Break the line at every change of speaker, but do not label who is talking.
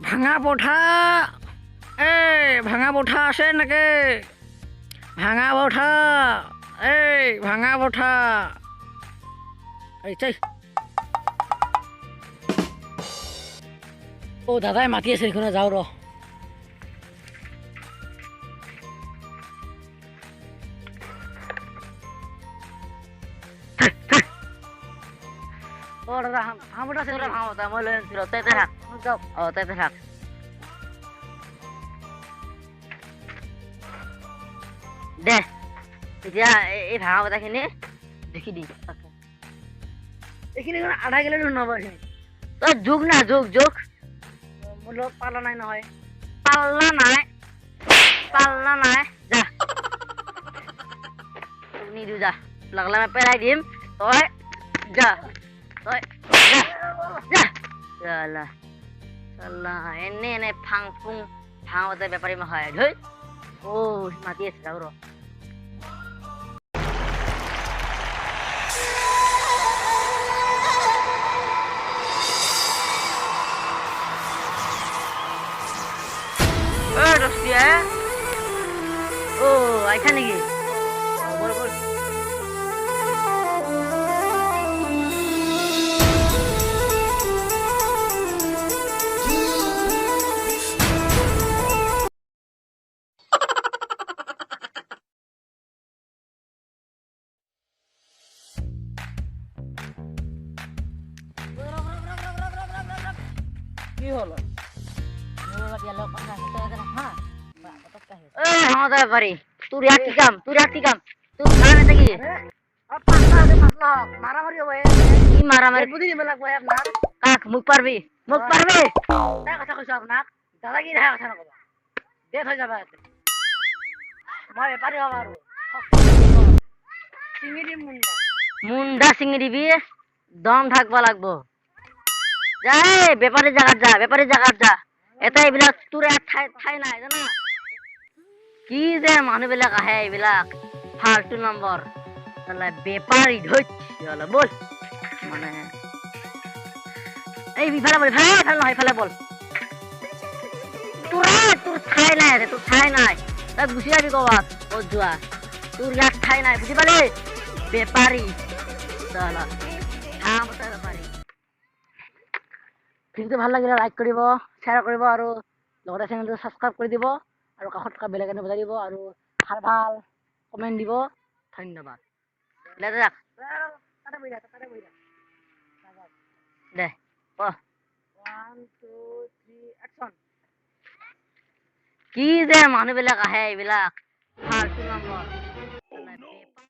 ভাঙা পঠা ভাঙা পঠা আছে নেকি? ভাঙা পঠা ভাঙা পঠা দাদাই মাতি আছে এইখনে যাওঁ ৰ দাদা হাঁহ আছে মই লৈ আনিছিলোঁ তাইতে থাক তাইতে থাক দে এতিয়া এই ভাঙা বতাখিনি দেখি দি এইখিনি আধা কিলো নহব এইখিনি তই জোখ না জোখ মোৰ লগত পাল্লা নাই নহয় পাল্লা নাই যা নিদিওঁ যা লাগলে মই পেলাই দিম তই যা এনে ফাং ফুং ভাঙতে বেপাৰী হয় ধৈ মাতি আছে যাওঁ ৰ আইছা নেকি বল কি হলো পারি তোর কি কাম তোর খারাপ আছে কি মারামারি হবে কি মারামারি বুঝি নিবে লাগবে আপনার কাক মুখ পারবি তাই কথা কইছো আপনার দাদাগিরি হ্যাঁ কথা নকবা ডেথ হয়ে যাবে মই ব্যাপারী হব আর চিংড়ি মুন্ডা চিংড়ি বি দম থাকবা লাগবো যাই ব্যাপারী জাগাত যা এটা এইবিলাক তোৰ ঠাই নাই জানা কি যে মানুহ বিলাক আহে এইবিলাক ফাল্টু নম্বৰ বেপাৰী ধৈৰ্য বল মানে এই ইফালে বল ইফালে বল তোৰ ঠাই নাই তই গুচি যাবি ক'বাত ক'ত যোৱা তোৰ ইয়াত ঠাই নাই বুজি পালি বেপাৰী বেপাৰী ভিডিঅ'টো ভাল লাগিলে লাইক কৰিব শ্বেয়াৰ কৰিব আৰু লগতে চেনেলটো ছাবস্ক্ৰাইব কৰি দিব আৰু কাষত থকা বেল আইকনটো বজাই দিব আৰু ভাল কমেণ্ট দিব ধন্যবাদ দে 1 2 3 একচন কি যে মানুহবিলাক আহে এইবিলাক